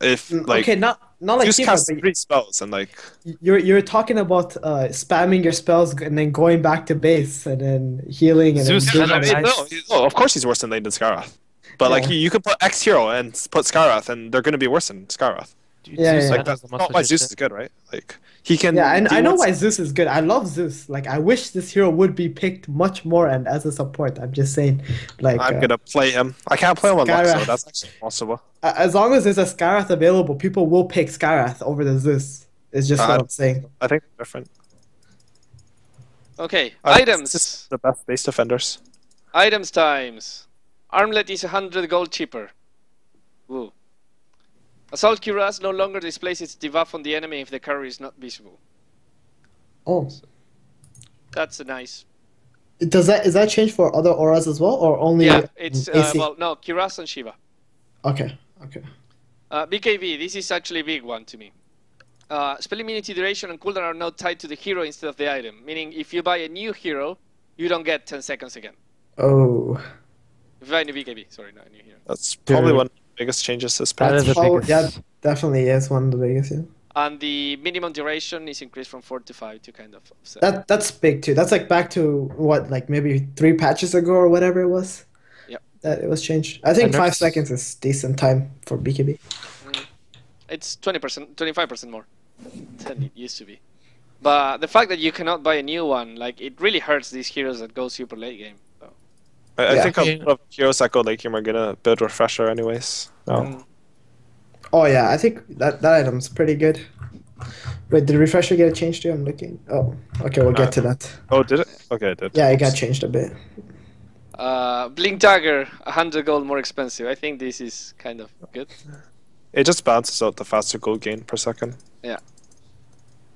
If like Okay, not like Zeus Tifa, casts but 3 spells and like you're talking about spamming your spells and then going back to base and then healing and then Zeus doing kind I of it mean, again. no, nice. no, of course he's worse than Lane than Skarath. But like Yeah, you could put X hero and put Skarath, and they're gonna be worse than Skarath. Dude, yeah, Zeus yeah. Like kind of has that's the most not why Zeus magician. is good, right? Like he Yeah, can I deal know with. why Zeus is good. I love Zeus. Like I wish this hero would be picked much more and as a support. I'm just saying, like I'm gonna play him. I can't play him on Lux, so Skarath. that's actually possible. As long as there's a Skarath available, people will pick Skarath over the Zeus. Is just I what don't I'm saying. I think they're different. Okay, I think it's just items. the best base defenders. Items times. Armlet is 100 gold cheaper. Woo. Assault Cuirass no longer displays its debuff on the enemy if the carrier is not visible. Oh, That's a nice. is that change for other auras as well, or only Yeah, it's AC? well, no, Cuirass and Shiva. Okay, okay. BKB, this is actually a big one to me. Spell immunity duration and cooldown are now tied to the hero instead of the item, meaning if you buy a new hero, you don't get 10 seconds again. Oh, If you buy a new BKB, sorry, not a new hero. That's probably Dude. one of the biggest changes this That patch. is the biggest. yeah, definitely is one of the biggest. Yeah. And the minimum duration is increased from 4 to 5 to kind of offset. That's big too. That's like back to what, like maybe 3 patches ago or whatever it was. Yep. That it was changed. I think And 5 seconds is decent time for BKB. It's 20%, 25% more than it used to be. But the fact that you cannot buy a new one, like, it really hurts these heroes that go super late game. So. I Yeah. think a lot of heroes that go late game are gonna build Refresher anyways. No. Oh yeah, I think that item's pretty good. Wait, did Refresher get changed too? I'm looking. Oh, okay, we'll get to that. Oh, did it? Okay, it did. Yeah, it got changed a bit. Blink Dagger, 100 gold more expensive. I think this is kind of good. It just balances out the faster gold gain per second. Yeah.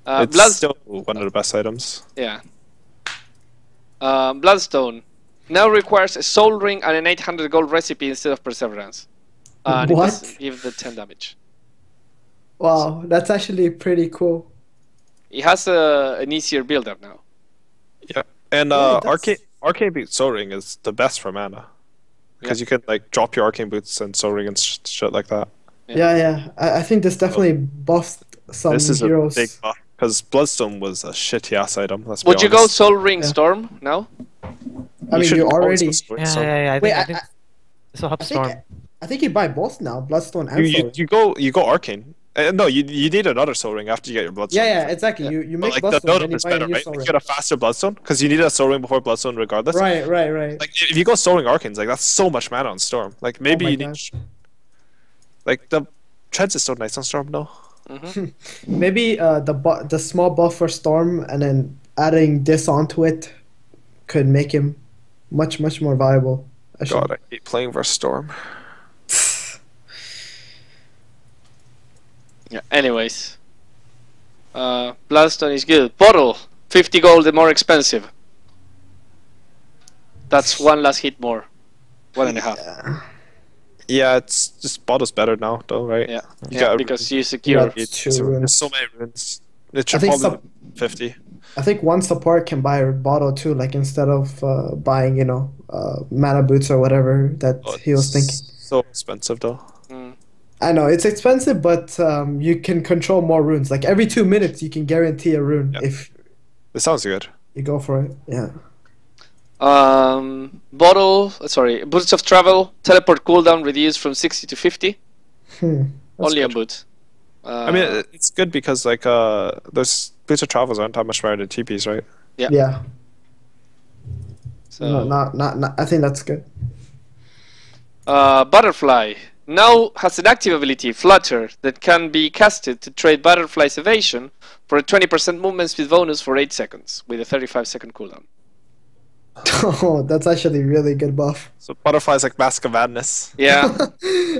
It's Blood, still one of the best items. yeah. Bloodstone now requires a Soul Ring and an 800 gold recipe instead of Perseverance. And it What? doesn't give the 10 damage. Wow, that's actually pretty cool. It has an easier build up now. Yeah, and Yeah, it does. Arcane Boot Soul Ring is the best for mana because you can like drop your Arcane Boots and Soul Ring and shit like that. Yeah. Yeah. I think this definitely buffed some This is heroes. a big buff because Bloodstone was a shitty ass item. Let's be Would you go honest. Soul Ring Yeah. Storm now? I mean, should you always already. go Soul Ring Yeah, Storm. yeah, yeah. Wait, I think this will help I think Storm. I think you buy both now, Bloodstone and Soul. You go Arcane. No, you need another Soul Ring after you get your Bloodstone. Yeah, exactly. Yeah. You But make like the Bloodstone, build-up then you is buy a better, new right? Soul Like, Ring. you get a faster Bloodstone because you need a Soul Ring before Bloodstone regardless. Right. Like if you go Soul Ring Arcanes, like that's so much mana on Storm. Like maybe my you need gosh. like the Treads is so nice on Storm though. Maybe the small buff for Storm and then adding this onto it could make him much more valuable. God, I hate playing versus Storm. Yeah. Anyways. Bloodstone is good. Bottle, 50 gold and more expensive. That's one last hit more. 1.5. Yeah, it's just Bottle's better now though, right? Yeah. You Yeah, got because you secure. Yeah. Two runes. There's so many runes. It should I think probably 50. I think one support can buy a bottle too, like instead of buying, mana boots or whatever that Oh, he was thinking. So expensive though. I know it's expensive, but you can control more runes. Like every 2 minutes, you can guarantee a rune Yeah. if It sounds good. you go for it. Yeah. Boots of travel, teleport cooldown reduced from 60 to 50. Hmm. Only good. on boots. I mean, it's good because like there's Boots of Travels aren't that much better than TPs, right? Yeah. Yeah. So, No, not. I think that's good. Butterfly now has an active ability, Flutter, that can be casted to trade Butterfly's evasion for a 20% movement speed bonus for 8 seconds with a 35-second cooldown. Oh, that's actually really good buff. So Butterfly's like Mask of Madness. Yeah.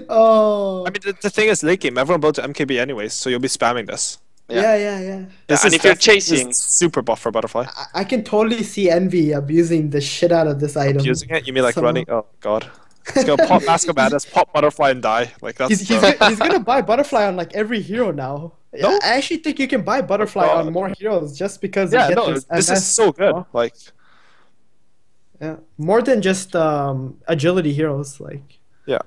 Oh. I mean, the thing is, late game, everyone builds MKB anyways, so you'll be spamming this. Yeah. This and is if you're definitely- chasing- this is super buff for Butterfly. I can totally see Envy abusing the shit out of this item. Using it, you mean like Somehow. running? Oh god. He's gonna pop Mask of Madness, pop Butterfly, and die. Like that's. He's gonna buy Butterfly on like every hero now. No? I actually think you can buy Butterfly God. on more heroes just because yeah, you get no, this is so good. buff. Like, Yeah, more than just agility heroes. Like yeah.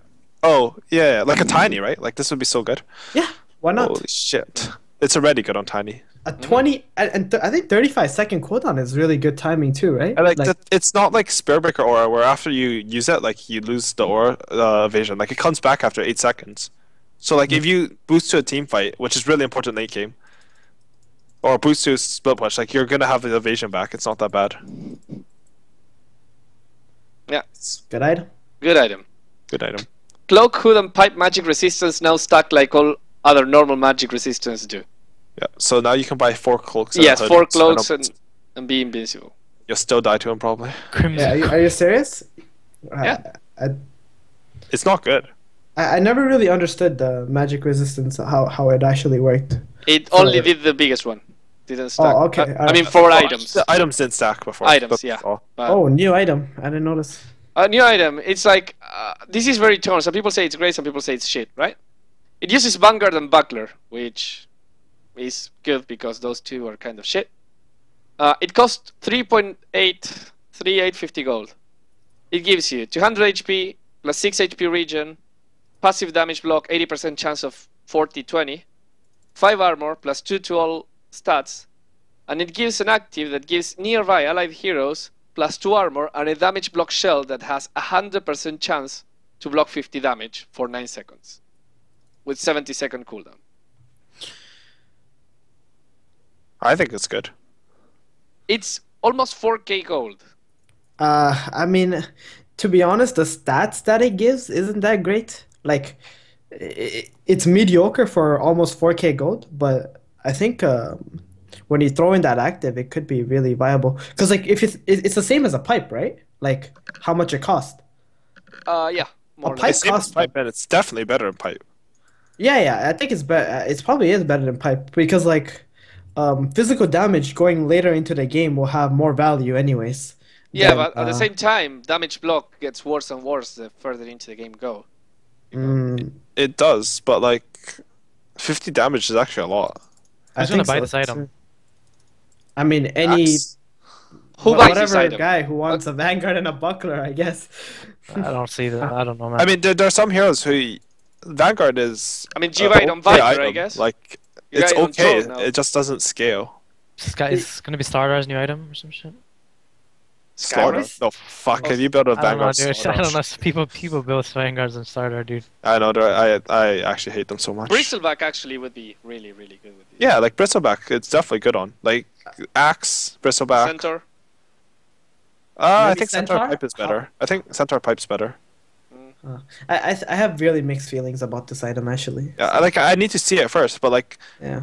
Oh, yeah, like a tiny, right? Like this would be so good. Yeah, why not? Holy shit. It's already good on tiny. A 20 I think 35-second cooldown is really good timing too, right? And like it's not like Spearbreaker aura where after you use it, like you lose the aura evasion. Like it comes back after 8 seconds. So like if you boost to a team fight, which is really important late game, or boost to a split push, like you're gonna have the evasion back. It's not that bad. Yeah, Good item. good item. Good item. Cloak, Hood, and Pipe magic resistance now stack like all other normal magic resistance do. Yeah. So now you can buy 4 cloaks. And Yes, a hood, 4 cloaks and and be invincible. you'll still die to him probably. Crimson. Yeah, are you serious? Yeah. It's not good. I never really understood the magic resistance, how it actually worked. It only did the biggest one. Didn't stack. Oh, okay. I mean, 4 items. The items didn't stack before. Items, that's yeah. all. But Oh, new item. I didn't notice. a new item. It's like this is very torn. Some people say it's great. Some people say it's shit. Right? It uses Vanguard and Buckler, which is good because those two are kind of shit. It costs 3.83850 gold. It gives you 200 HP plus 6 HP regen, passive damage block, 80% chance of 40-20, 5 armor plus 2 to all stats, and it gives an active that gives nearby allied heroes plus 2 armor and a damage block shell that has 100% chance to block 50 damage for 9 seconds with 70-second cooldown. I think it's good. It's almost 4k gold. I mean, to be honest, the stats that it gives isn't that great. Like, it's mediocre for almost 4k gold, but I think when you throw in that active, it could be really viable. Because like, if it's the same as a pipe, right? Like, how much it costs. Yeah, more or pipe less. It's costs- pipe, and it's definitely better than pipe. Yeah, I think it's better. It probably is better than pipe because like, physical damage going later into the game will have more value anyways. Yeah, than, but at the same time, damage block gets worse and worse the further into the game go. It does, but like 50 damage is actually a lot. Who's gonna buy this item? I mean, any Axe. Who buys this whatever item? guy who wants a Vanguard and a Buckler, I guess. I don't see that. I don't know, man. I mean, there are some heroes who Vanguard is. I mean, G-Ride on Viper, I guess. Like You it's got it on okay. Throne now. It just doesn't scale. This guy is gonna be Stardar's new item or some shit. Slaughter. Skywars? No, fuck. Can you build a I don't know, Vanguard? dude. Slaughter? I don't know. People build Vanguards and Stardar, dude. I know. I actually hate them so much. Bristleback actually would be really, really good with these. Yeah, like Bristleback, it's definitely good on. Like Axe, Bristleback. Centaur. I Maybe think Centaur Centaur? Pipe is better. I think Centaur Pipe's better. I have really mixed feelings about this item actually. Yeah, I need to see it first, but like Yeah.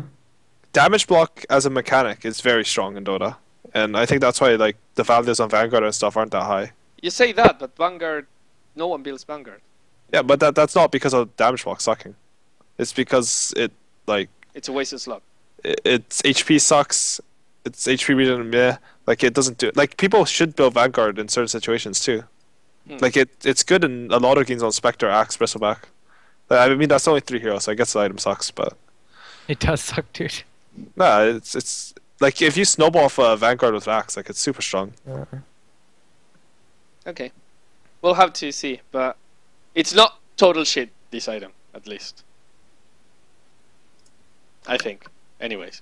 damage block as a mechanic is very strong in Dota, and I think that's why like the values on Vanguard and stuff aren't that high. You say that, but Vanguard, no one builds Vanguard. Yeah, but that's not because of damage block sucking. It's because it like It's a wasted slot. its HP sucks. Its HP regen, yeah, like it doesn't do. Like people should build Vanguard in certain situations too. Like it's good in a lot of games on Spectre, Axe, Bristleback. I mean that's only 3 heroes, so I guess the item sucks, but It does suck, dude. nah, it's like if you snowball off a Vanguard with Axe, like it's super strong. Okay. We'll have to see, but it's not total shit, this item, at least. I think. Anyways.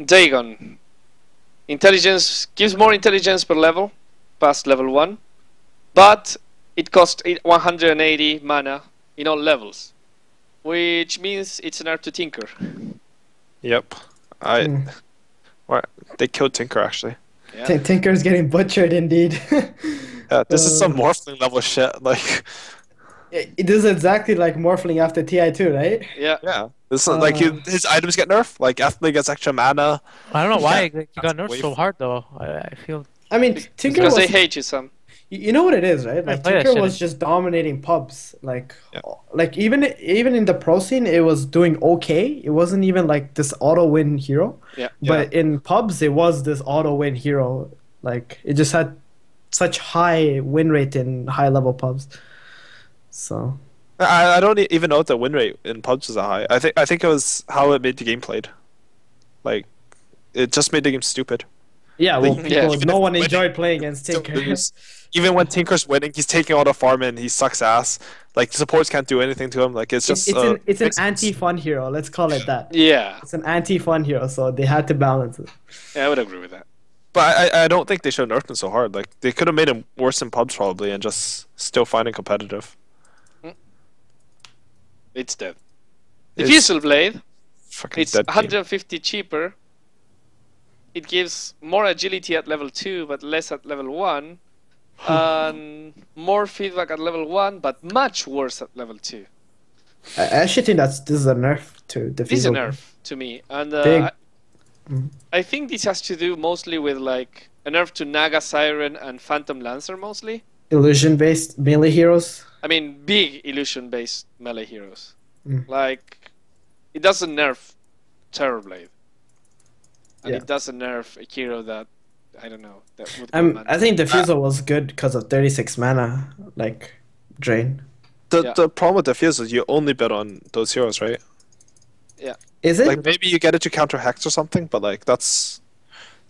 Dagon. Intelligence gives more intelligence per level, past level 1, but it costs 180 mana in all levels, which means it's an art to Tinker. Yep. What? They killed Tinker actually. Yeah. Tinker's getting butchered indeed. Yeah, this is some Morphling level shit. Like, It is exactly like Morphling after TI2, right? Yeah. yeah, this is like his items get nerfed. Like, Athlete gets extra mana. I don't know why Yeah, he got nerfed way so hard though. I feel I mean, Tinker Because was... they hate you, Sam. You know what it is, right? Like play that Tinker shit. was just dominating pubs. Like, Yeah. like even in the pro scene, it was doing okay. It wasn't even like this auto win hero. Yeah. But in pubs, it was this auto win hero. Like it just had such high win rate in high level pubs. So I don't even know if the win rate in pubs was that high. I think it was how it made the game played. Like, it just made the game stupid. Yeah, well, Like, people, even no if one winning, enjoyed playing against still Tinker. lose. Even when Tinker's winning, he's taking all the farm and he sucks ass. Like the supports can't do anything to him. Like it's just It's an makes sense. anti-fun hero. Let's call it that. Yeah, It's an anti-fun hero, so they had to balance it. yeah, I would agree with that. But I don't think they should have nerfed him so hard. Like they could have made him worse in pubs probably and just still find it competitive. It's dead. It's Diffusal Blade. fucking It's dead game. 150 cheaper. It gives more agility at level 2, but less at level 1. And more feedback at level 1, but much worse at level 2. I actually think this is a nerf to This is a Diffusal. nerf to me. And Big. I think this has to do mostly with like a nerf to Naga Siren and Phantom Lancer mostly. Illusion-based melee heroes. I mean, big illusion-based melee heroes. Mm. Like, it doesn't nerf Terrorblade. And Yeah. it doesn't nerf a hero that, I don't know, that would go mana. I think Diffusal was good because of 36 mana, like, drain. The problem with Diffuse is you only bet on those heroes, right? Is it? Like maybe you get it to counter Hex or something, but like that's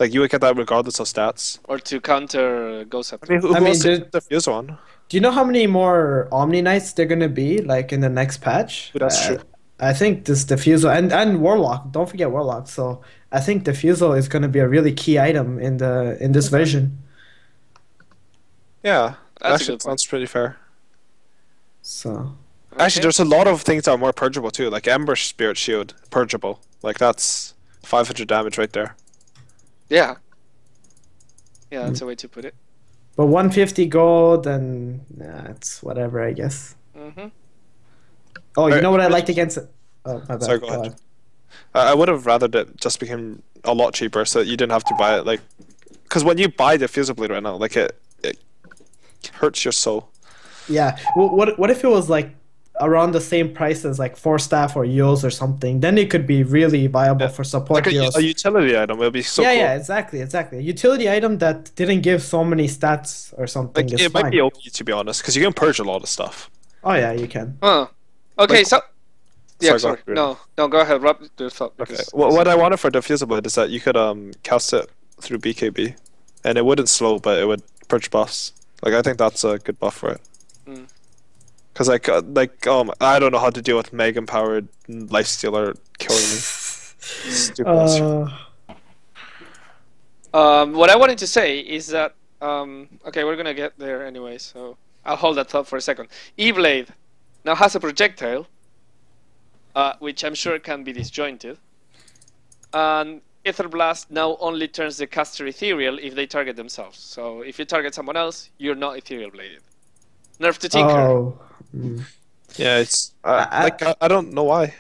like you would get that regardless of stats. Or to counter Ghost I Scepter. mean, who I mean, else is there's- Diffuse on? Do you know how many more Omni Knights they're gonna be, like, in the next patch? That's true. I think this Diffusal and Warlock. Don't forget Warlock. So I think Diffusal is gonna be a really key item in this version. Yeah, That's a actually, good point. sounds pretty fair. So Actually, Okay. there's a lot of things that are more purgeable too, like Ember Spirit Shield, purgeable. Like that's 500 damage right there. Yeah. Yeah, that's a way to put it. but 150 gold and it's whatever, I guess. Hmm. Oh, you Alright. know what I liked against it? Oh, my bad. Sorry, go ahead. I would have rather it just became a lot cheaper, so that you didn't have to buy it. Like, because when you buy the Diffusal Blade right now, like it hurts your soul. Yeah. What if it was like around the same price as like Force Staff or Yules or something? Then it could be really viable for support Like heroes. a utility item, it'll be so yeah, cool. yeah, exactly. A utility item that didn't give so many stats or something Like is it fine. might be OP to be honest, because you can purge a lot of stuff. Oh yeah, you can. Huh. Okay, Like- so... Yeah, Sorry, go sorry. ahead, Bruno. No, go ahead. Wrap the thought. Okay. because- What I wanted for Diffusal Blade is that you could cast it through BKB, and it wouldn't slow, but it would purge buffs. Like I think that's a good buff for it. Mm. Because I don't know how to deal with Meg empowered Lifestealer killing me. Stupid. What I wanted to say is that okay, we're gonna get there anyway, so I'll hold that thought for a second. E-Blade now has a projectile, which I'm sure can be disjointed, and Ether Blast now only turns the caster ethereal if they target themselves. So if you target someone else, you're not ethereal bladed. Nerf to Tinker. Oh. Mm. Yeah, it's I- I don't know why.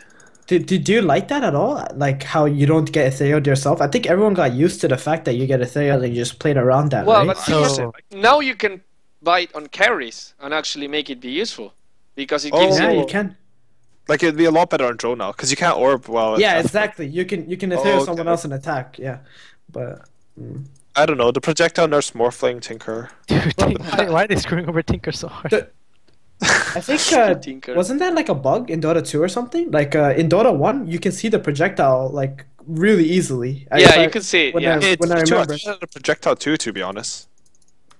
Did you like that at all? Like how you don't get ethereal yourself? I think everyone got used to the fact that you get ethereal and you just played around that, Well, right? but think So- of it, now you can buy it on carries and actually make it be useful because it Oh, gives Yeah, you. you can. Like it'd be a lot better on drone now, because you can't orb well. Yeah, at- exactly. You can ethereal okay. someone else and attack. Yeah, but I don't know. The projectile nerfs Morphling Tinker. Dude, why are they screwing over Tinker so hard? The- I think Tinker. wasn't that like a bug in Dota 2 or something? Like in Dota 1, you can see the projectile like really easily. Yeah, you can see it. when Yeah. I- when I remember. The projectile too, to be honest.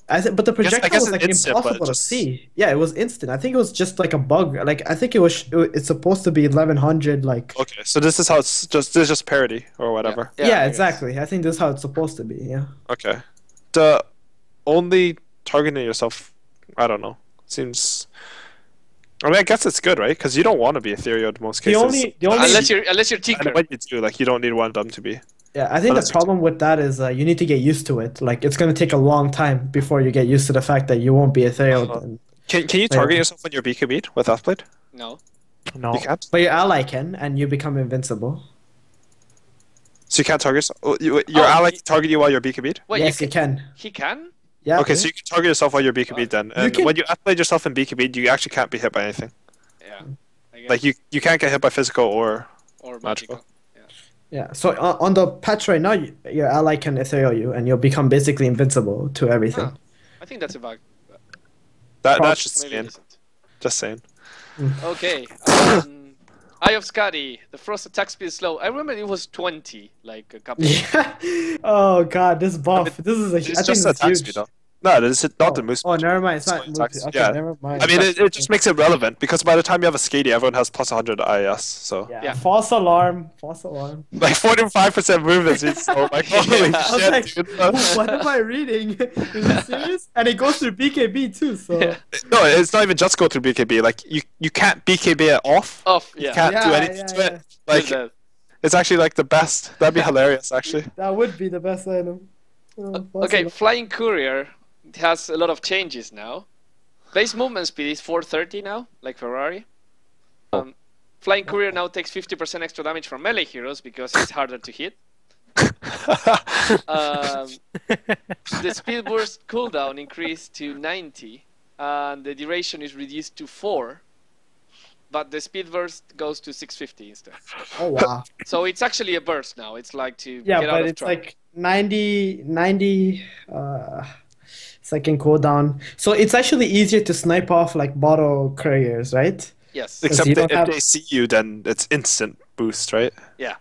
But the guess projectile was it's like instant, but impossible to just- see. Yeah, it was instant. I think it was just like a bug. Like I think it's supposed to be 1100. Like Okay, so this is how it's just this is just parody or whatever. yeah, I guess. exactly. I think this is how it's supposed to be. Yeah. Okay. The only targeting yourself, I don't know. Seems. I mean, I guess it's good, right? Because you don't want to be ethereal in most The cases. only Unless you're And Tinker. when you do, like, you don't need one of them to be. Yeah, I think the Unless- problem with that is you need to get used to it. Like it's gonna take a long time before you get used to the fact that you won't be ethereal. Uh-huh. And- Can you target yourself when you're BKB'd with Athblade? No. No. You can't. But your ally can, and you become invincible. So you can't target yourself. Your Oh, ally he- can target you while you're BKB'd? Wait, Yes, you can. He can? Yeah. Okay, so you can target yourself while you're BKB'd then. And can- when you Athblade yourself in BKB'd, you actually can't be hit by anything. Yeah. I guess. Like, you can't get hit by physical or. or magical. magical. Yeah. So on the patch right now, your ally can ethereal you, and you'll become basically invincible to everything. Huh. I think that's a bug. That's just Maybe it saying. isn't. Just saying. Okay. Eye of Skadi. The frost attack speed is slow. I remember it was 20, like a couple. Yeah. Oh god, this buff. This is a. I It's think just this is attack huge. speed though. No, this is not the Oh, moose. oh, never mind. It's not It's moved. attacks. Okay, Yeah. never mind. I mean, it just makes it relevant because by the time you have a Skady, everyone has plus 100 IS. So yeah. Yeah. False alarm. False alarm. like 45% movement is so like holy Yeah. I was shit. like, dude. what am I reading? Is this serious? And it goes through BKB too. So Yeah. No, it's not even just go through BKB. Like you can't BKB it off. Off, You yeah. can't do Yeah, anything yeah, to yeah. it. Like Good, it's actually like the best. That'd be hilarious actually. that would be the best item. Oh, false Okay, alarm. Flying Courier has a lot of changes now. Base movement speed is 430 now, like Ferrari. Flying Courier now takes 50% extra damage from melee heroes because it's harder to hit. The speed burst cooldown increased to 90, and the duration is reduced to 4. But the speed burst goes to 650 instead. Oh wow. So it's actually a burst now. It's like to Yeah, get out but of it's trouble. like 90 second cooldown. So it's actually easier to snipe off like bottle couriers, right? Yes. Except you that don't if have- they see you, then it's instant boost, right? Yeah.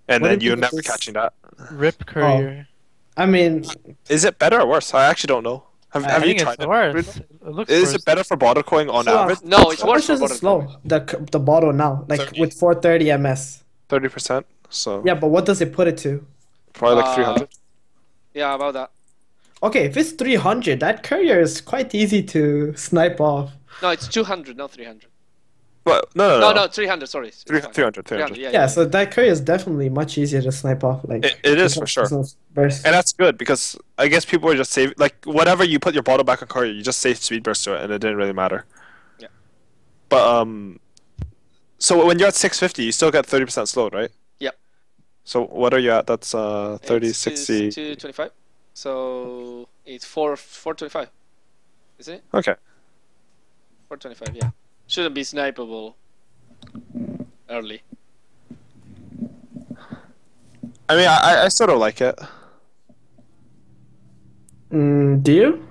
And What then if you're it never is- catching that. Rip Courier. I mean, Is it better or worse? I actually don't know. Have I you think tried it's it? worse. Bruno? It looks Is worse. it better for bottle coin on so, average? No, it's how worse much for is it bottle slow? The bottle now, like 30. with 430 MS. 30%. So Yeah, but what does it put it to? probably like 300. Yeah, about that. Okay, if it's 300, that courier is quite easy to snipe off. No, it's 200, not 300. Well, no. No, 300, sorry. It's 300. 300. Yeah, so that courier is definitely much easier to snipe off. Like It is for sure. Burst. And that's good because I guess people were just saving, like, whatever you put your bottle back on courier, you just save speed burst to it, and it didn't really matter. Yeah. But, so when you're at 650, you still get 30% slowed, right? Yep. So what are you at? That's 30, It's 60. 225. So it's 425. Isn't it? Okay. 425, yeah. Shouldn't be snipeable early. I mean, I still don't like it. Do you?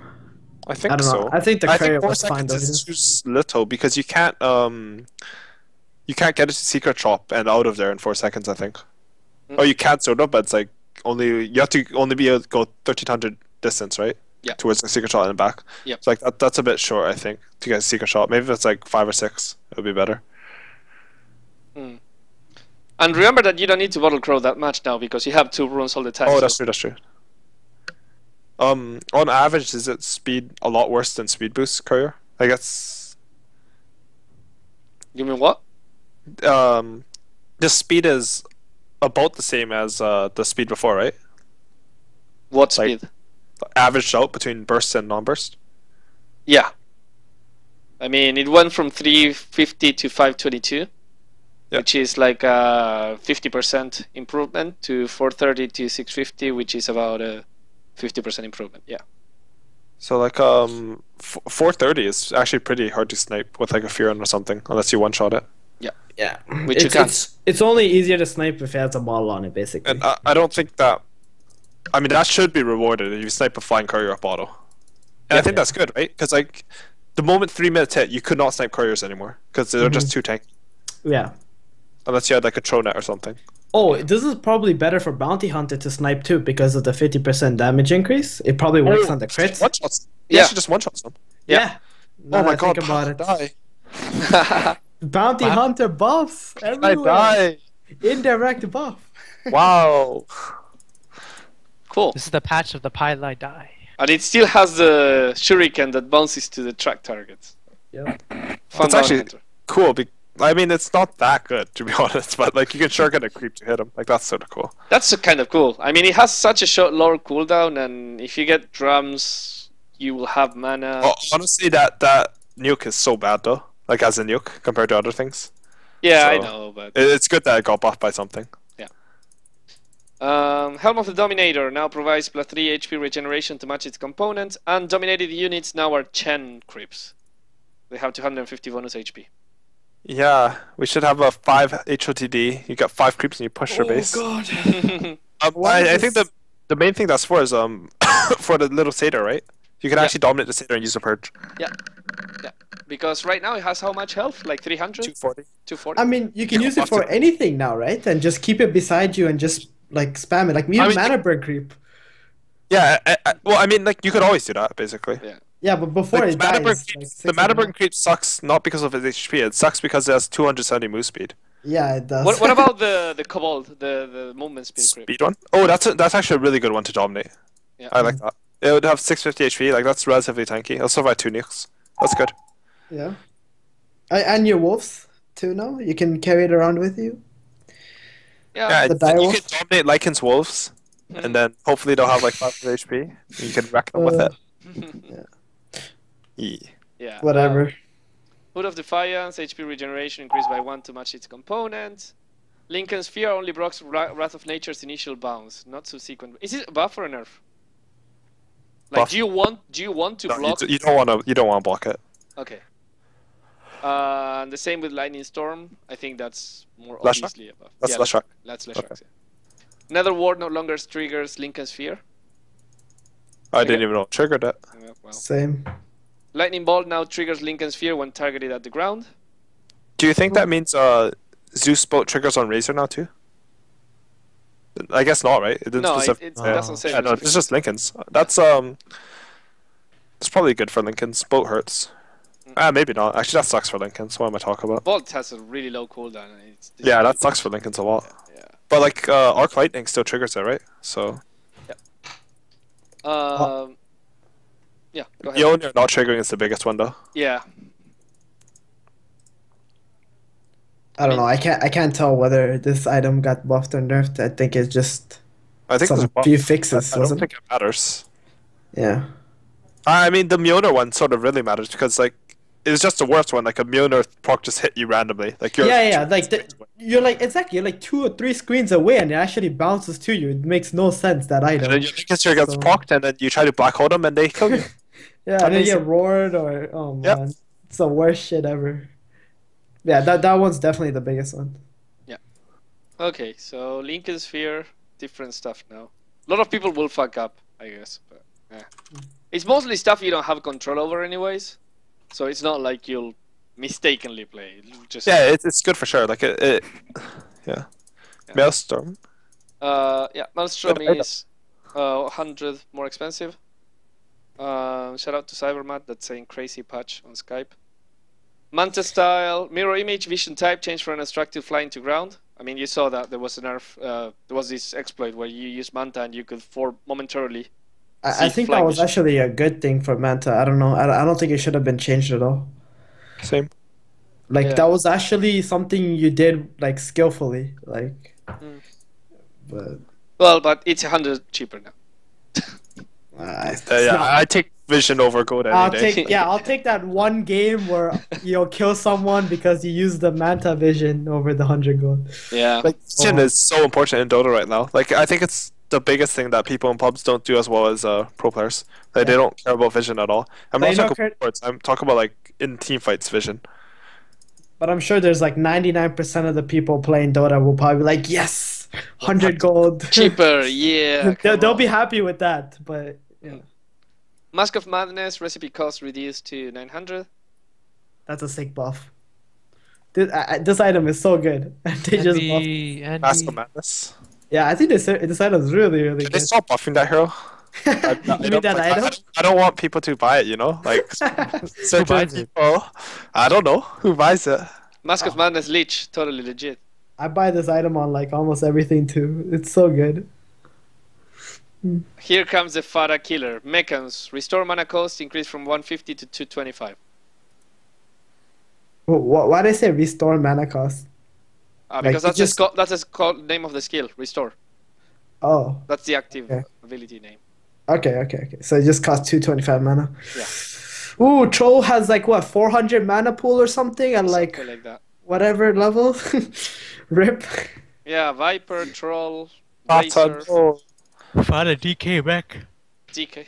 I think I don't know. so. I think the courier 4 was fine seconds though. is too little because you can't get it to secret shop and out of there in 4 seconds, I think. Or you can sort of, but it's like you have to only be able to go 1300 distance, right? Yeah. Towards the secret shot and back. Yeah. It's like that's a bit short, I think, to get a secret shot. Maybe if it's like 5 or 6, it would be better. And remember that you don't need to bottle crow that much now because you have 2 runes all the time. Oh, so- that's true. That's true. On average, is it speed a lot worse than speed boost courier? I guess. You mean what? The speed is about the same as the speed before, right? What Like- speed? Averaged out between burst and non-burst. Yeah. I mean, it went from 350 to 522, Yeah. which is like a 50% improvement, to 430 to 650, which is about a 50% improvement. Yeah. So like 430 is actually pretty hard to snipe with like a Furon or something, unless you one-shot it. Yeah, Which you can. It's only easier to snipe if it has a bottle on it, basically. And I don't think that. I mean, that should be rewarded if you snipe a flying courier up auto. And I think that's good, right? Because like the moment 3 minutes hit, you could not snipe couriers anymore because they're just too tanky. Yeah. Unless you had like a Tronet or something. Oh, this is probably better for Bounty Hunter to snipe too because of the 50% damage increase. It probably works on the crits. One shots. Yeah. Yeah, she just one shots them. Yeah. Now Oh my that I god! think about it. Die! Bounty Hunter buffs I everywhere. die! Indirect buff. Wow! Cool. This is the patch of the pile die. And it still has the shuriken that bounces to the track targets. Yeah. Fun That's bounty actually hunter. cool. I mean, it's not that good to be honest, but like you can sure get a creep to hit him. Like that's sort of cool. That's kind of cool. I mean, it has such a short, lower cooldown, and if you get drums, you will have mana. Oh, honestly, that nuke is so bad though. Like as a nuke compared to other things. Yeah, I so- know, but It's good that it got buffed by something. Helm of the Dominator now provides plus 3 HP regeneration to match its components, and dominated units now are Chen creeps. They have 250 bonus HP. Yeah, we should have a 5 HOTD. You got 5 creeps and you push your base. god. I is think this? the main thing that's for is for the little satyr, right? You can Yeah. actually dominate the satyr and use a purge. Yeah. because right now it has how much health? Like 300? 240. 240? I mean, you can You use can it for buff it. anything now, right? And just keep it beside you and just like spam it, like mute I mean, mana burn creep. Yeah, well, I mean, like you could always do that basically. Yeah. Yeah, but before Like, it dies, like the 6 mana and a burn half. creep sucks not because of its HP. It sucks because it has 270 move speed. Yeah, it does. What about the Kobold, the movement speed creep? Speed one. Oh, that's actually a really good one to dominate. Yeah. I like that. It would have 650 HP. Like that's relatively tanky. It'll survive 2 nukes. That's good. Yeah. And your wolves too now? You can carry it around with you? Yeah. Yeah, The dire you wolf? can dominate Lycan's wolves, and then hopefully they'll have like 500 HP. You can wreck them with Uh, it. Yeah. Yeah. Whatever. Hood of Defiance, HP regeneration increased by 1 to match its component. Lincoln's Sphere only blocks Wrath of Nature's initial bounce, not subsequent. Is it a buff or a nerf? Like, Buff. do you want to No, block? you don't want to block it. Okay. And the same with Lightning Storm. I think that's more Leshrac? obviously a buff. That's yeah, Leshrac. That's Leshrac. Okay. Yeah. Another ward no longer triggers Lincoln's Sphere. I didn't even know it triggered it. Yeah, well. Same. Lightning Bolt now triggers Lincoln's Sphere when targeted at the ground. Do you think that means Zeus bolt triggers on Razor now too? I guess not, right? It didn't No, it specify. doesn't say. Yeah, no, it's just Lincoln's. That's probably good for Lincoln's. Boat hurts. Maybe not. Actually, that sucks for Lincoln's. What am I talking about? Bolt has a really low cooldown. And Yeah, that sucks for Lincoln's a lot. Yeah. But like Arc Lightning still triggers it, right? So Yeah, go ahead. Mjolnir not triggering is the biggest one though. Yeah. I don't know. I can't tell whether this item got buffed or nerfed. I think it's just I think there's a some buff. few fixes, I don't wasn't it? think it matters. Yeah. I mean, the Mjolnir one sort of really matters because like it's just the worst one. Like a Mjolnir proc just hit you randomly. Like you're Yeah. Like you're like exactly. You're like 2 or 3 screens away, and it actually bounces to you. It makes no sense, that and item. then your Lincoln gets So- procced, and then you try to black hole them, and they kill you. Yeah, and then you Amazing. get roared or oh Yep. man, it's the worst shit ever. Yeah, that one's definitely the biggest one. Okay, so Lincoln Sphere, different stuff now. A lot of people will fuck up, I guess. But, it's mostly stuff you don't have control over anyways. So it's not like you'll mistakenly play. It'll just Yeah, it's good for sure. Like yeah. Yeah. Maelstrom. Yeah, Maelstrom Good item. is 100 more expensive. Shout out to Cybermat that's saying crazy patch on Skype. Manta style, mirror image, vision type, change from unobstructed flying to ground. I mean, you saw that there was a nerf. There was this exploit where you use Manta and you could momentarily. I See think flying that was vision. actually a good thing for Manta. I don't know. I don't think it should have been changed at all. Same. Like Yeah. that was actually something you did like skillfully. Like, but Well, but it's 100 cheaper now. it's Yeah, not- I take vision over gold any I'll day. take I'll take that one game where you'll kill someone because you use the Manta vision over the 100 gold. Yeah. Like vision is so important in Dota right now. Like I think it's the biggest thing that people in pubs don't do as well as pro players. Like they don't care about vision at all. I'm They not don't talking care- about sports. I'm talking about like in team fights vision. But I'm sure there's like 99% of the people playing Dota will probably be like, yes, 100 gold. Cheaper, yeah. They'll be happy with that. But yeah, Mask of Madness recipe cost reduced to 900. that's a sick buff. This item is so good. They just buffed. Andy, Mask of Madness. Yeah, I think this item is really, really Can they good. stop buffing that hero? You mean that item? I don't want people to buy it, you know? Like certain buys it? people. I don't know who buys it. Mask of Madness Lich, totally legit. I buy this item on like almost everything too. It's so good. Here comes the Fada Killer. Mechans, restore mana cost increased from 150 to 225. Why did I say restore mana cost? Because Like, that's the name of the skill, restore. Oh, That's the active Okay. ability name. okay. So it just costs 225 mana. Yeah. Ooh, Troll has like what 400 mana pool or something at like Something like that. whatever level. Rip. Yeah, Viper, Troll, Bata, Razor, no. Fada DK back. DK.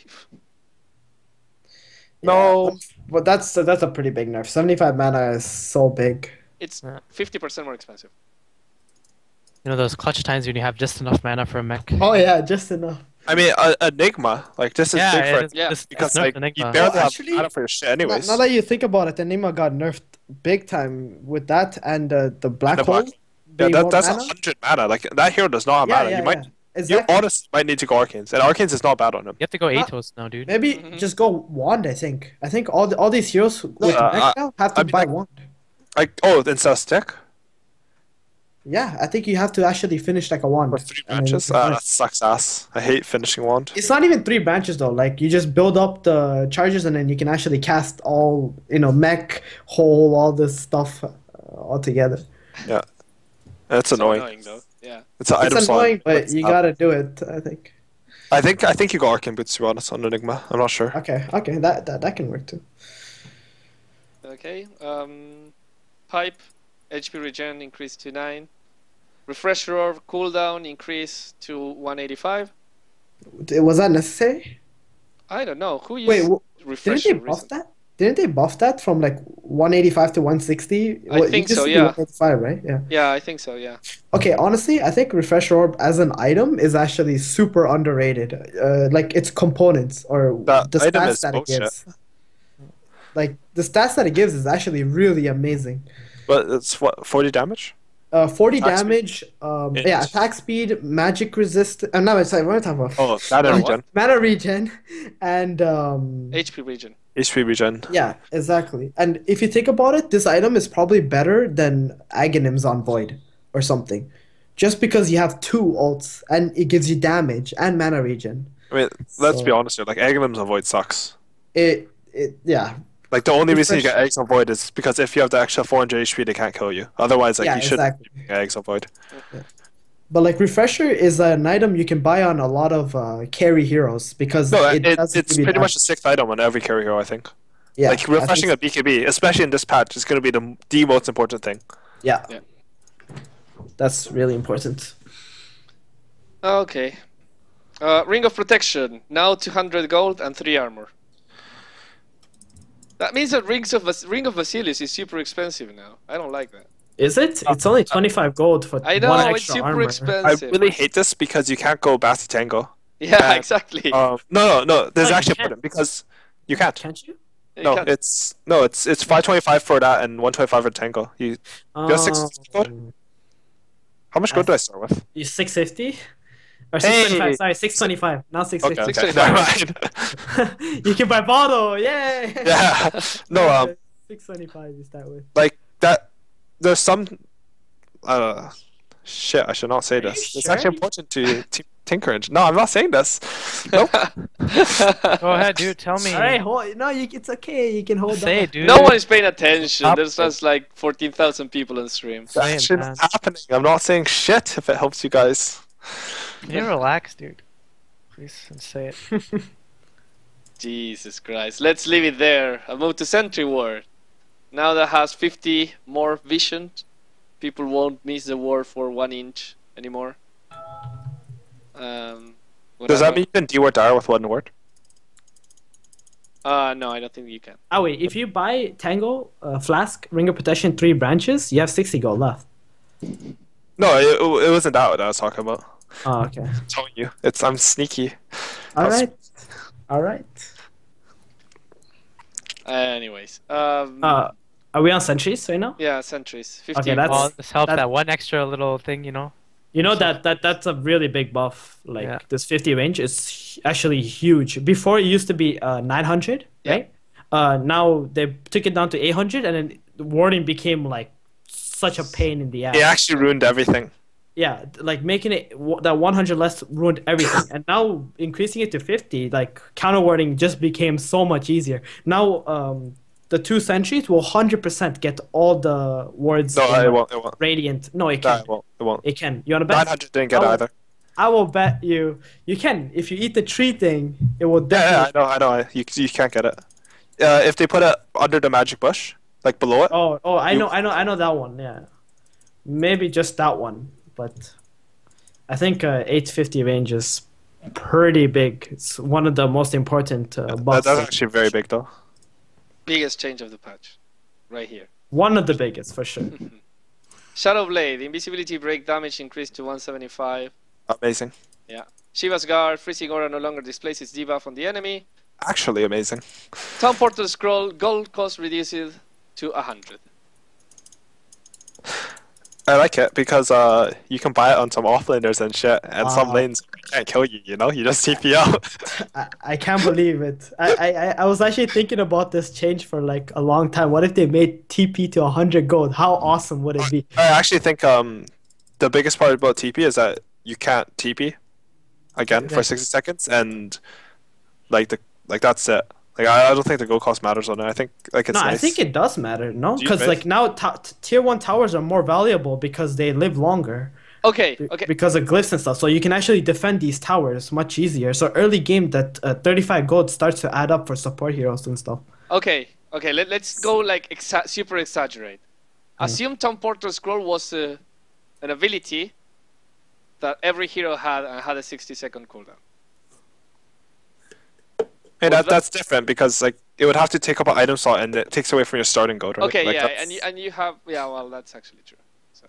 No. But that's a pretty big nerf. 75 mana is so big. It's Yeah. 50% more expensive. You know those clutch times when you have just enough mana for a mech. Oh yeah, just enough. I mean, Enigma, like this is Yeah, big for it's, Yeah. it's because nerfed like you Enigma. barely Well, have actually, mana for your shit Now, anyways. now that you think about it, Enigma got nerfed big time with that and the black the hole black- Yeah, being more that's mana. 100 mana. Like that hero does not have Yeah, mana. yeah, You might, yeah. you Exactly. honestly might need to go Arcanes, and Arcanes is not bad on him. You have to go Not- Atos now, dude. Maybe Mhm. just go wand. I think. I think all these heroes with uh, mech now have to I mean, buy like- wand. Like instead of stick Yeah, I think you have to actually finish like a wand. for 3 and then you branches. can buy. That sucks ass. I hate finishing wand. It's not even 3 branches though. Like you just build up the charges and then you can actually cast all mech, hole, all this stuff all together. Yeah, it's So annoying. annoying though. Yeah. It's an It's item slot. annoying, but you gotta do it. I think. I think you go Arcane Boots to be honest on Enigma. I'm not sure. Okay, that can work too. Okay. Pipe, HP regen increase to 9. Refresher orb cooldown increase to 185. Was that necessary? I don't know who Wait, used didn't they refresher buff recently. that? Didn't they buff that from like 185 to 160? I think used so, to be yeah. 185, right? Yeah. Yeah, I think so. Yeah. Okay, honestly, I think Refresh Orb as an item is actually super underrated. Like its components or That the item stats is that bullshit. it gives. Like the stats that it gives is actually really amazing. But it's what 40 damage. 40 Attack speed. damage, Yeah. yeah, attack speed, magic resist. No, sorry, what am I talking about? Oh, that No, regen, Mana regen, and HP regen. HP regen. yeah, exactly. And if you think about it, this item is probably better than Aghanims on Void or something, just because you have 2 ults and it gives you damage and mana regen. I mean, let's So- be honest here. Like Aghanims on Void sucks. Yeah. Like the only reason you get Refresh- eggs on Void is because if you have the extra 400 HP, they can't kill you. Otherwise, like Yeah, you should exactly. get eggs on Void. But like Refresher is an item you can buy on a lot of carry heroes because No, it does it's give you pretty much damage. the 6th item on every carry hero, I think. Yeah, Like I refreshing think a BKB, especially in this patch, is going to be the most important thing. yeah. Yeah. That's really important. Okay. Ring of Protection, now 200 gold and 3 armor. That means that Ring of Basilius is super expensive now. I don't like that. Is it? It's only 25 gold for I know, one it's extra super armor. I expensive. really hate this because you can't go Basti Tango. Yeah, and, exactly. No. There's you actually a can't. problem because you can't. Can't you? You No, can't- it's 525 for that and 125 for Tango. You got 650 gold? How much gold do I start with? You 650? Or Hey! 625, sorry, 625. Now Okay, 650. okay. 625. Never mind. You can buy bottle, yay! Yeah. No, 625 you start with. like that. There's some. Shit, I should not say you this. It's sure? actually important to Tinkerage. No, I'm not saying this. Nope. Go ahead, dude. Tell me. Alright, it's okay, you can hold Say on. it, dude. No one is paying attention. Stop There's it. just like 14,000 people on stream. It's Say it, actually man. not happening. I'm not saying shit if it helps you guys. Can you relax, dude? Please and say it. Jesus Christ. Let's leave it there. I'll move to Sentry Ward. Now that has 50 more vision, people won't miss the ward for 1 inch anymore. Does that mean you can D-word Dire with one word? No, I don't think you can. Oh wait, if you buy Tango, Flask, Ring of Protection, 3 branches, you have 60 gold left. No, it wasn't that what I was talking about. Oh, okay. I'm telling you, I'm sneaky. Alright. Alright. Anyways. Are we on sentries right now? Yeah, sentries. 50 Okay, that's- Well, this helps that- that one extra little thing, you know? You know that's a really big buff. Like Yeah. this 50 range is actually huge. Before it used to be 900, Yeah. right? Now they took it down to 800, and then the warding became like such a pain in the ass. It actually ruined everything. Yeah, like making it that 100 less ruined everything, and now increasing it to 50, like counter warding just became so much easier. Now, the 2 sentries will 100% get all the wards. No, in it won't. It won't. Radiant. No, it No, can. it won't. It won't. It can. You wanna bet? 900 didn't get Oh. either. I will bet you. You can. If you eat the tree thing, it will Yeah, definitely. I know. You can't get it. If they put it under the magic bush, like below it. Oh, I know that one. Yeah, maybe just that one, but I think 850 range is pretty big. It's one of the most important buffs. That's actually very big though. Biggest change of the patch. Right here. One of the biggest for sure. Shadow Blade. Invisibility break damage increased to 175. Amazing. Shiva's Guard, Freezing Aura no longer displays its debuff on the enemy. Actually amazing. Town Portal Scroll, gold cost reduces to 100. I like it because you can buy it on some offlaners and shit, and some lanes can't kill you. You know, you just TP out. I can't believe it. I was actually thinking about this change for like a long time. What if they made TP to 100 gold? How awesome would it be? I actually think the biggest part about TP is that you can't TP again for 60 seconds, and like that's it. Like I don't think the gold cost matters on it. I think like it's No, nice. I think it does matter. No, Do you because think? like now tier 1 towers are more valuable because they live longer. Okay. Because of glyphs and stuff, so you can actually defend these towers much easier. So early game, that 35 gold starts to add up for support heroes and stuff. Okay. Let's go like super exaggerate. Assume Town Portal Scroll was an ability that every hero had and had a 60-second cooldown. Hey, that's different because like it would have to take up an item slot and it takes away from your starting gold, right? Okay, like, yeah, that's... and you have well, that's actually true. So,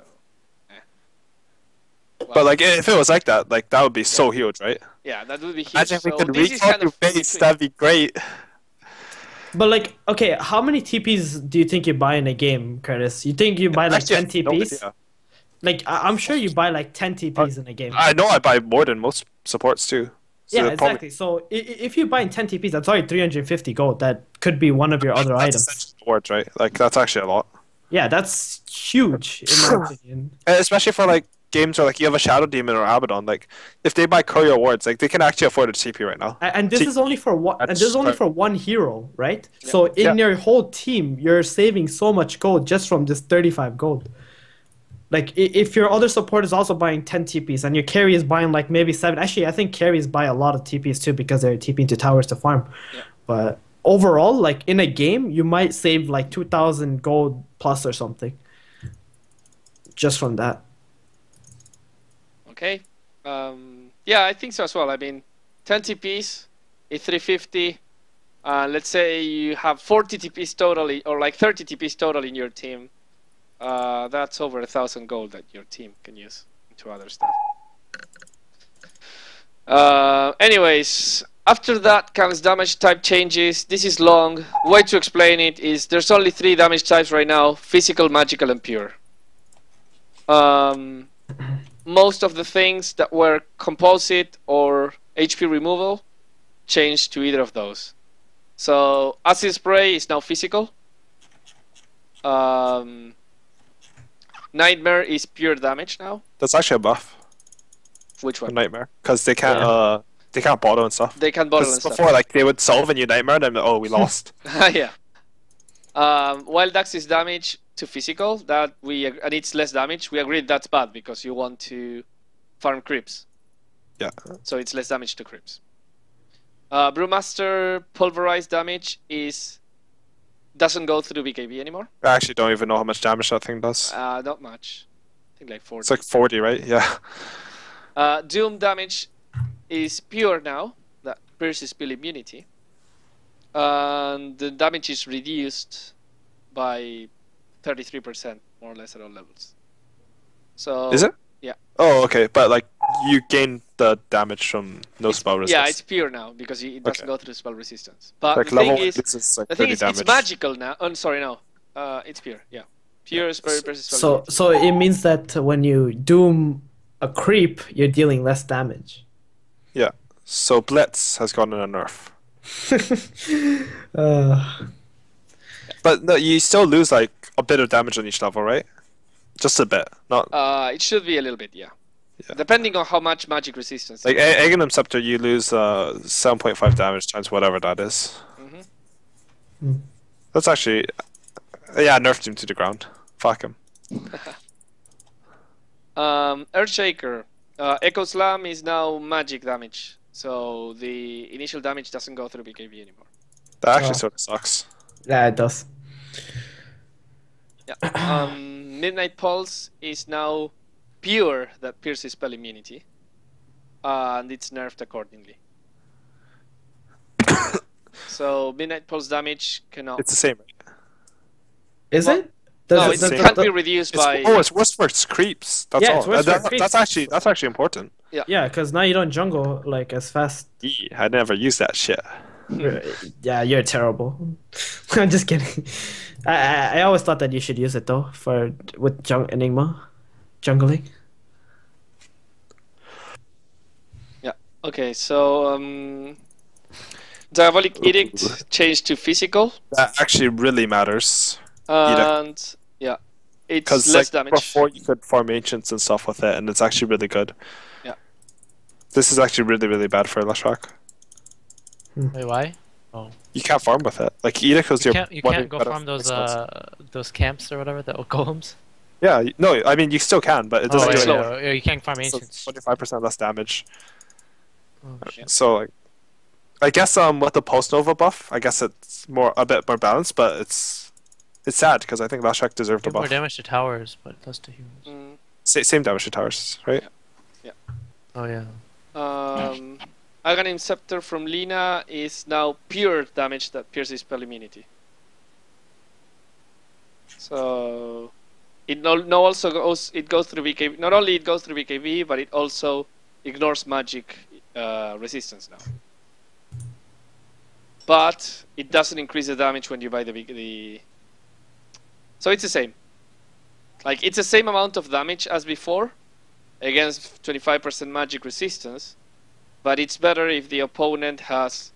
well, But like if it was like that would be so huge, right? yeah, that would be huge. Imagine if we So could this is recall kind your of base. between. That'd be great. But like, okay, how many TPs do you think you buy in a game, Curtis? You think you buy like Actually, 10 I have no TPs? idea. Like, I'm sure you buy like 10 TPs in a game. I know I buy more than most supports too. So Yeah, they're probably- exactly. So if you buy 10 TPs, that's already 350 gold. That could be one of your other That's items. essentially rewards, right? Like that's actually a lot. Yeah, that's huge in my opinion. And especially for like games where like you have a Shadow Demon or Abaddon, like if they buy Courier Awards, like they can actually afford a TP right now. And this is only for one. And That's this is only fair. for one hero, right? So in Yeah. your whole team, you're saving so much gold just from this 35 gold. Like if your other support is also buying 10 TPs and your carry is buying like maybe 7. Actually, I think carries buy a lot of TPs too because they're TPing to towers to farm. Yeah. But overall, like in a game, you might save like 2,000 gold plus or something. Just from that. Okay. Yeah, I think so as well. I mean, 10 TPs, a 350. Let's say you have 40 TPs totally, or like 30 TPs total in your team. That's over 1,000 gold that your team can use into other stuff. Anyways, after that comes damage type changes. This is long. Way to explain it is there's only 3 damage types right now: physical, magical, and pure. Most of the things that were composite or HP removal changed to either of those. So acid spray is now physical. Nightmare is pure damage now. That's actually a buff. Which For one? Nightmare, because they can't bottle and stuff. They can bottle 'Cause and stuff. before, like they would solve a new Nightmare, and then oh, we lost. Yeah. Wild Axis damage to physical, that and it's less damage. We agreed that's bad because you want to farm creeps. Yeah. So it's less damage to creeps. Brewmaster pulverized damage doesn't go through BKB anymore. I actually don't even know how much damage that thing does. Not much. I think like 40. It's like 40, right? Yeah. Doom damage is pure now. That pierces spell immunity. And the damage is reduced by 33%, more or less at all levels. So Is it? Yeah. Oh, okay. But like you gain the damage from no spell resistance. Yeah, it's pure now because it doesn't Okay. go through spell resistance. But like the level thing is, it's like the thing 30 is, damage. it's magical now. Oh, sorry, no. It's pure. Yeah, pure spell versus spell. So immunity. so it means that when you doom a creep, you're dealing less damage. Yeah. So Blitz has gotten a nerf. But no, you still lose like a bit of damage on each level, right? Just a bit, not It should be a little bit, yeah. Yeah. Depending on how much magic resistance. like Aghanim Scepter. You lose 7.5 damage times whatever that is. Mhm. That's actually nerfed him to the ground. Fuck him. Earthshaker. Echo Slam is now magic damage. So the initial damage doesn't go through BKB anymore. That actually Oh. sort of sucks. Yeah, it does. Yeah. Midnight Pulse is now pure that pierces spell immunity. And it's nerfed accordingly. So Midnight Pulse damage cannot. Oh. It's the same, right? Is Well, it? No, Yeah, it same. can't be reduced by. It's worse for its creeps. That's Yeah, all. it's worse for creeps. That's actually important. Yeah, because now you don't jungle like as fast. I never use that shit. Yeah, you're terrible. I'm just kidding. I always thought that you should use it though for with Enigma, jungling. Yeah. Okay, so Diabolic Edict changed to physical, That actually really matters. and yeah, it's Because less like damage. before you could farm ancients and stuff with it, and it's actually really good. Yeah. This is actually really, really bad for Leshrac. Wait, why? You can't farm with it. Like Edict was You your. can't go farm those camps or whatever, the golems. Yeah, no, I mean you still can, but it doesn't yeah, do slower. anything. You can't farm ancients. 25% less damage. Oh, shit. So like, I guess with the post nova buff, I guess it's a bit more balanced, but it's sad because I think Leshrac deserved a Give more buff. damage to towers, but less to humans. Mm, Same damage to towers, right? Oh yeah. Aghanim Scepter from Lina is now pure damage that pierces spell immunity. So it also goes. It goes through BKB. Not only it goes through BKB, but it also ignores magic resistance now. But it doesn't increase the damage when you buy the. So it's the same. Like it's the same amount of damage as before, against 25% magic resistance. But it's better if the opponent has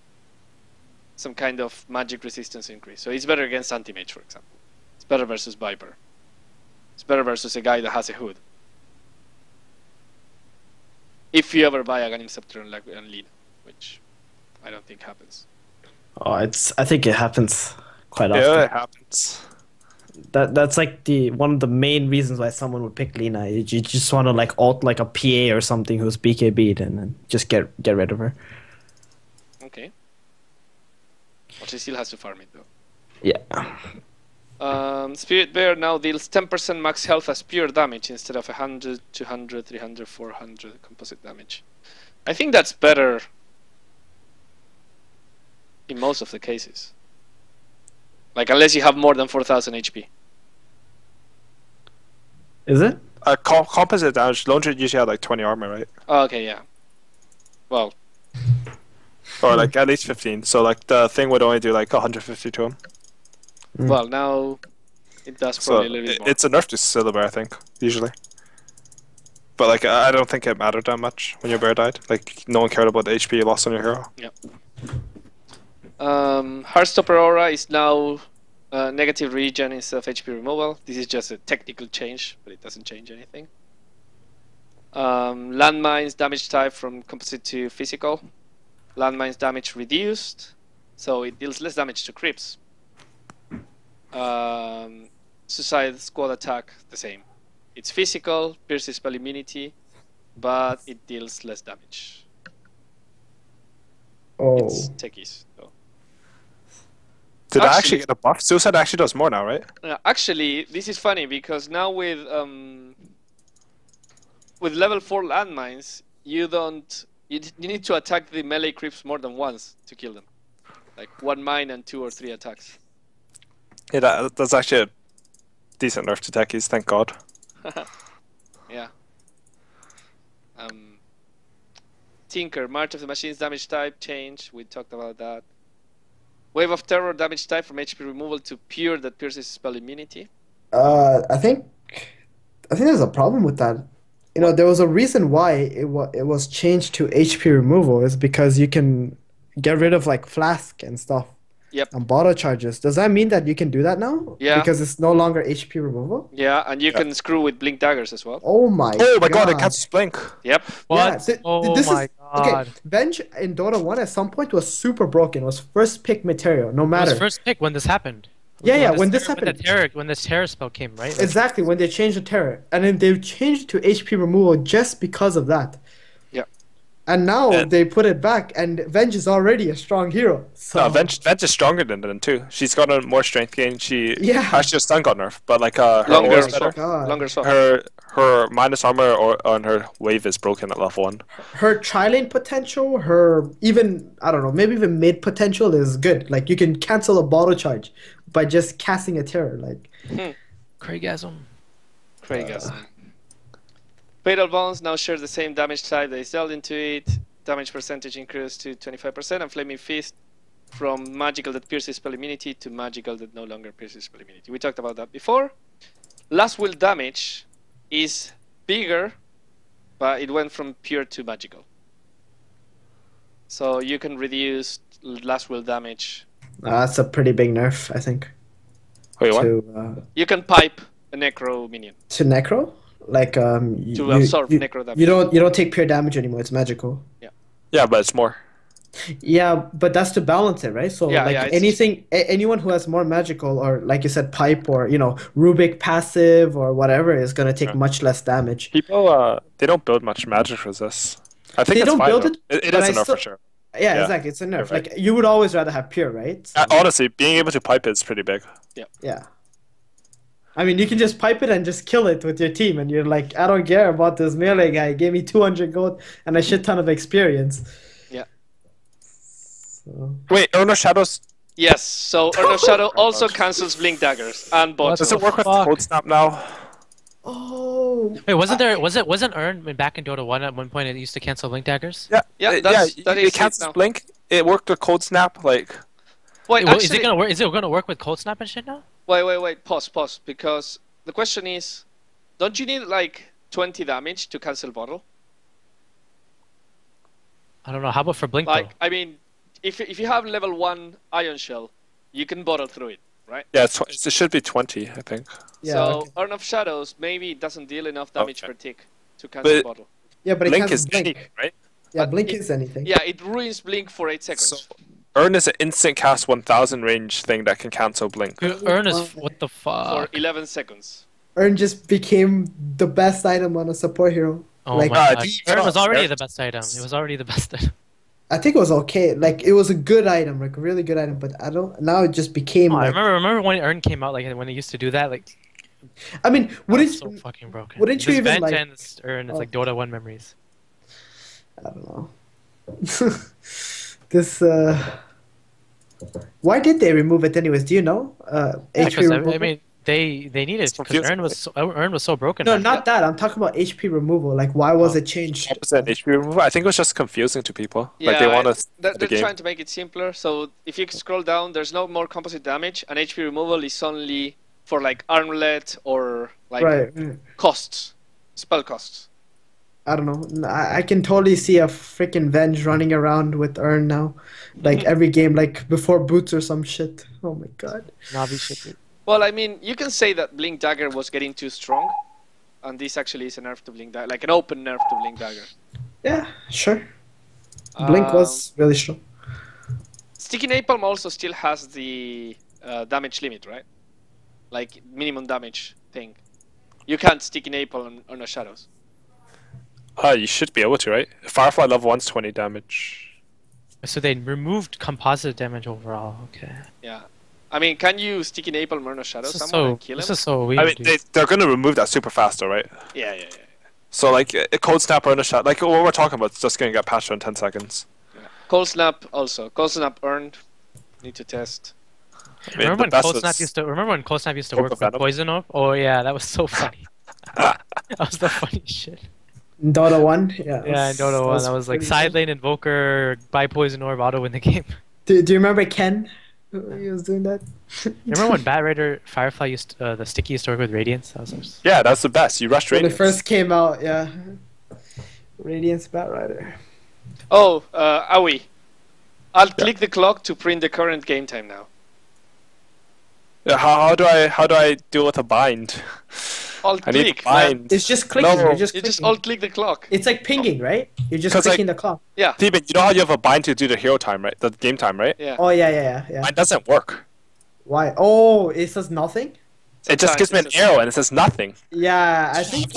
some kind of magic resistance increase. So it's better against Anti-Mage, for example. It's better versus Viper. It's better versus a guy that has a hood. If you ever buy Aghanim Scepter and lead, which I don't think happens. Oh, I think it happens quite often. Yeah, it happens. That's like one of the main reasons why someone would pick Lina. You just want to like ult like a PA or something who's BKB'd and then just get rid of her. Okay. But she still has to farm it though. Yeah. Spirit Bear now deals 10% max health as pure damage instead of 100, 200, 300, 400 composite damage. I think that's better in most of the cases. Like, unless you have more than 4,000 HP. Is it? Composite damage, Lone Druid usually had like 20 armor, right? Oh, okay, yeah. Well, Or like at least 15. So like the thing would only do like 150 to him. well, now it does So probably a little bit more. it's a nerf to Silver, I think, usually. But like I don't think it mattered that much when your bear died. Like no one cared about the HP you lost on your hero. Heartstopper Aura is now negative regen instead of HP removal. This is just a technical change, but it doesn't change anything. Landmines damage type from composite to physical. Landmines damage reduced, so it deals less damage to creeps. Suicide Squad attack, the same. It's physical, pierces spell immunity, but it deals less damage. Oh. It's techies, though. Did I actually get a buff? Suicide actually does more now, right? Actually, this is funny because now with level 4 landmines, you need to attack the melee creeps more than once to kill them. Like 1 mine and 2 or 3 attacks. Yeah, that's actually a decent nerf to techies, thank God. Yeah. Tinker, March of the Machines damage type change. We talked about that. Wave of Terror damage type from HP removal to pure that pierces spell immunity. I think there's a problem with that. You know, there was a reason why it was changed to HP removal is because you can get rid of like flask and stuff. Yep. And bottle charges. Does that mean that you can do that now? Yeah. Because it's no longer HP removal? Yeah, and you can screw with blink daggers as well. Oh my God, it casts blink. Yep. What? Yeah, Oh this my is, god. Okay, Venge in Dota 1 at some point was super broken. It was first pick material, no It matter. was first pick when this happened. Yeah, when this happened. When this terror spell came, right? Like, Exactly, when they changed the terror. And then they changed it to HP removal just because of that. Yeah. And now they put it back, and Venge is already a strong hero. So. No, Venge is stronger than them too. She's got a more strength gain. She actually stun got nerf, but like her Longer aura is better. God. Longer swap. Her minus armor on her wave is broken at level 1. Her tri-lane potential, her even, I don't know, maybe even mid potential is good. Like you can cancel a bottle charge by just casting a terror. Like Craigasm. Craigasm. Fatal Bones now share the same damage type that is dealt into it. Damage percentage increased to 25%, and Flaming Fist from magical that pierces spell immunity to magical that no longer pierces spell immunity. We talked about that before. Last will damage is bigger, but it went from pure to magical. So you can reduce last will damage. That's a pretty big nerf, I think. Wait, what? You can pipe a necro minion To necro, like to absorb necro damage. You don't take pure damage anymore. It's magical. Yeah, but it's more. Yeah, but that's to balance it, right? So Yeah, like yeah, anyone who has more magical, or like you said, pipe, or Rubik passive or whatever, is gonna take much less damage. People, they don't build much magic resist. I think They it's don't fine, build though. it, It but is I a nerf still- for sure. Yeah, Yeah, exactly. It's a nerf. right. Like you would always rather have pure, right? Honestly, being able to pipe is pretty big. Yeah. I mean, you can just pipe it and just kill it with your team, and you're like, I don't care about this melee guy. He gave me 200 gold and a shit ton of experience. Yeah. So. Wait, Urn of Shadows, Yes, so Urn of Shadow also cancels Blink Daggers and What bots. does the it work with fuck? Cold Snap now? Oh. Wait, wasn't Urn back in Dota 1 at one point it used to cancel Blink Daggers? Yeah, Yeah, that is it cancels now. Blink. It worked with Cold Snap, like... Wait, Is actually, it gonna work? Is it gonna work with Cold Snap and shit now? wait, pause, because the question is, don't you need like 20 damage to cancel bottle? I don't know. How about for Blink Like, though? I mean, if you have level 1 Ion Shell, you can bottle through it, right? Yeah, it should be 20, I think. Yeah. So Okay. Urn of Shadows, maybe it doesn't deal enough damage Okay. per tick to cancel But- bottle. Yeah, but it Blink cancels is blink. cheap, right? Yeah, But blink it- is anything. Yeah, it ruins Blink for 8 seconds. So, Urn is an instant cast 1000 range thing that can cancel Blink. Urn is what the for fuck? 11 seconds. Urn just became the best item on a support hero. Oh like, my Uh, god! do you- Urn was already Urn- the best item. It was already the best item. I think it was okay. Like it was a good item, like a really good item. But I don't. Now it just became. Oh, I like, remember when Urn came out, like when they used to do that, like I mean, it wouldn't was so fucking broken. wouldn't you This even, bench like- and this Urn is like Dota 1 memories. I don't know. This. Why did they remove it anyways? Do you know? Yeah, HP 'cause removal. I mean, they needed It's because confusing, Urn was so broken. no, back not that. I'm talking about HP removal. Like, why was Oh. it changed? Opposite HP removal. I think it was just confusing to people. Like they want to They're the game. trying to make it simpler. So if you scroll down, there's no more composite damage, and HP removal is only for like armlet or like Right. costs, spell costs. I don't know. I can totally see a freaking Venge running around with Urn now, like every game, like before boots or some shit. Oh my god. Navi shit. Dude. Well, I mean, you can say that Blink Dagger was getting too strong, and this actually is a nerf to Blink Dagger, like an open nerf to Blink Dagger. Yeah, sure. Blink was really strong. Sticky Napalm also still has the damage limit, right? Like minimum damage thing. You can't Sticky Napalm on the shadows. You should be able to, right? Firefly level 1's 20 damage. So they removed composite damage overall. Okay. Yeah. I mean, can you Sticky Napalm on a shadow This is someone so. and kill him? This is so weird. I mean, dude. they're going to remove that super fast, though, right? Yeah. So, like, a Cold Snap or a shot, like what we're talking about, it's just going to get patched in 10 seconds. Cold Snap also. Cold Snap earned. Need to test. I mean, remember the when best Cold was- Snap used to? Remember when Cold Snap used to Orb work of with Venom? Poison Orb? Oh yeah, that was so funny. That was the funniest shit. Dota 1? Yeah. Yeah, in Dota 1, that was like pretty side good. lane Invoker, buy Poison Orb, auto win the game. Do you remember Ken? He was doing that. You remember when Bat Raider Firefly used the sticky used to work with Radiance? That was Yeah, that's the best. You rushed When it Radiance. first came out, yeah. Radiance Bat Rider. Oh, Aoi. I'll click the clock to print the current game time now. Yeah, how do I deal with a bind? Alt I need click. to bind. It's just clicking. No. You're just You clicking. just alt click the clock. It's like pinging, right? You're just 'Cause, like- clicking the clock. Yeah. Steven, you know how you have a bind to do the hero time, right? The game time, right? Yeah. Oh yeah. Mine doesn't work. Why? Oh, it says nothing. It just gives me an Sometimes it arrow and it says nothing. Yeah, I think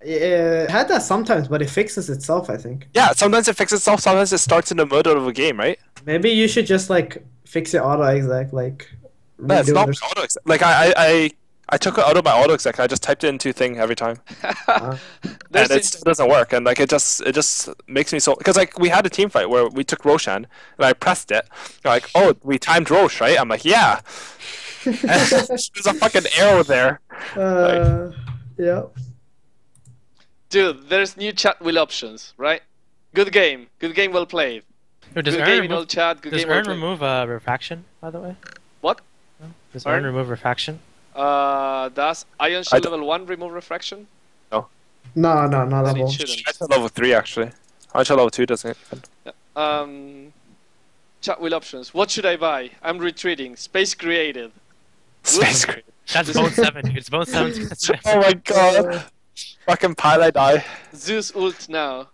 it had that sometimes, but it fixes itself. I think Yeah, sometimes it fixes itself, sometimes it starts in the middle of a game, right? maybe you should just like fix it auto exec, like. No, it's redo not it or auto exec. Like I took it out of my auto exec. I just typed it into thing every time, There's and a- it still doesn't work. And like it just makes me so because like we had a team fight where we took Roshan and I pressed it. They're like, oh, we timed Rosh, right? I'm like, yeah. There's a fucking arrow there. Yeah. Dude, there's new chat wheel options, right? Good game. Good game well played. Yo, does Good Earn game in all remove, chat. Good does game well Earn played. remove refraction, by the way? What? Does Earn? Earn remove refraction? Does Ion Shell level 1 remove refraction? No, not Then at it all. shouldn't. I said level 3 actually. I said level 2 doesn't even. Chat wheel options. What should I buy? I'm retreating. Space created. Space Creed. That's bone 7, dude. It's bone 7. Oh my god. Fucking pilot die. Zeus ult now.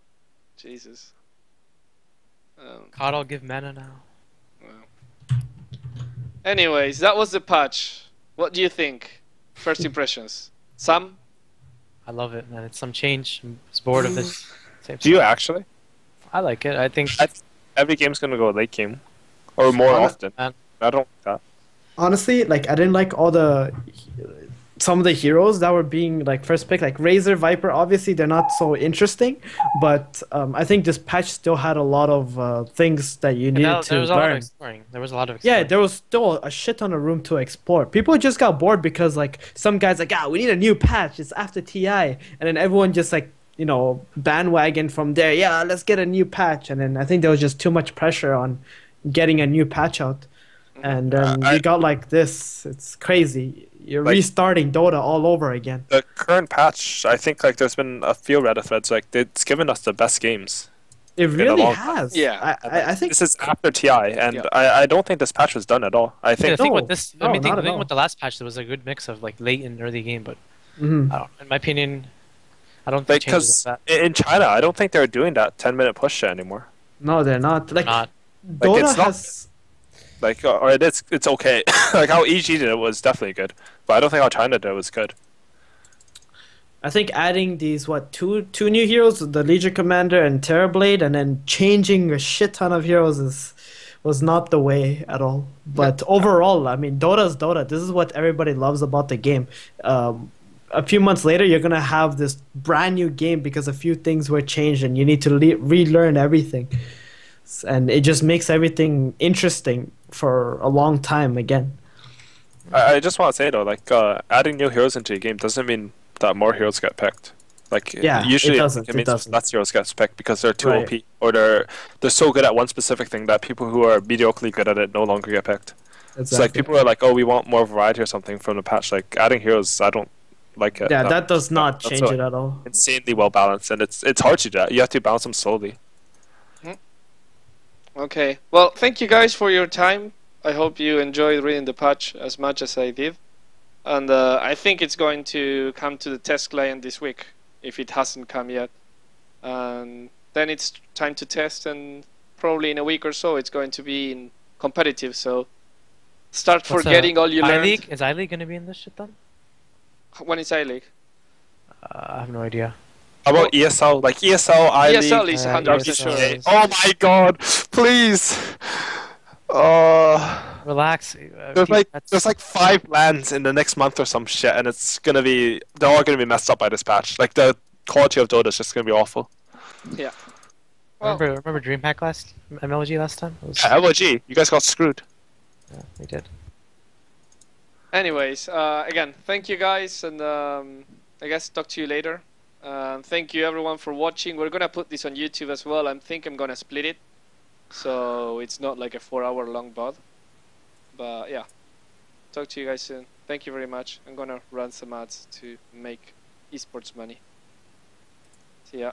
Jesus. Coddle, give mana now. Well. Anyways, that was the patch. What do you think? First impressions. Sam? I love it, man. It's some change. I'm just bored of this. Same Do you stuff. actually? I like it. I think Every game's gonna go late game. Or more often. I don't like that. Honestly, like I didn't like some of the heroes that were being like first pick, like Razor, Viper. Obviously, they're not so interesting, but I think this patch still had a lot of things that you needed to there was a lot of learn. exploring. There was a lot of exploring. Yeah, there was still a shit ton of room to explore. People just got bored because like some guys like, we need a new patch. It's after TI, and then everyone just like bandwagon from there. Yeah, let's get a new patch, and then I think there was just too much pressure on getting a new patch out, and then we got like this. It's crazy. You're restarting Dota all over again. The current patch, I think like there's been a few Reddit threads like it's given us the best games. It really long has. Yeah. I think This is after TI, and I don't think this patch was done at all. I Yeah, think the thing with No. this, No, I mean, not the at thing all. with the last patch, there was a good mix of like late and early game, but Mhm. in my opinion, I don't think changes because that. in China, I don't think they're doing that 10-minute push shit anymore. No, they're not. Like Not. Dota it's not- has. Like, or it's okay. Like how EG did it was definitely good, but I don't think how China did it was good. I think adding these two new heroes, the Legion Commander and Terrorblade, and then changing a shit ton of heroes was not the way at all. But overall, I mean, Dota's Dota. This is what everybody loves about the game. A few months later, you're gonna have this brand new game because a few things were changed, and you need to relearn everything. And it just makes everything interesting for a long time again. I just want to say though, like adding new heroes into a game doesn't mean that more heroes get picked. Like Yeah, usually it doesn't. it means less heroes get picked because they're too Right. OP or they're so good at one specific thing that people who are mediocrely good at it no longer get picked. It's like people are like, oh, we want more variety or something from the patch. Like adding heroes, I don't like it. Yeah, that does not that's change it at all. insanely well balanced, and it's hard to do that. You have to balance them slowly. Okay. Well, thank you guys for your time. I hope you enjoyed reading the patch as much as I did. And I think it's going to come to the test client this week, if it hasn't come yet. And then it's time to test, and probably in a week or so it's going to be in competitive. So start forgetting all you learned. I-League? Is I-League going to be in this shit then? When is I-League? I have no idea. How about ESL? Like ESL, I-League, ESL is 100% ESL. sure. Oh my god! Please. Relax. There's like 5 lands in the next month or some shit, and they're all gonna be messed up by this patch. Like the quality of Dota is just gonna be awful. Yeah. Well, Remember DreamHack MLG last time? It was, Yeah, LOG, you guys got screwed. yeah, we did. anyways, again, thank you guys, and I guess talk to you later. Thank you everyone for watching. We're gonna put this on YouTube as well. I think I'm gonna split it, so it's not like a 4-hour long VOD. But yeah, talk to you guys soon. Thank you very much. I'm gonna run some ads to make esports money. See ya.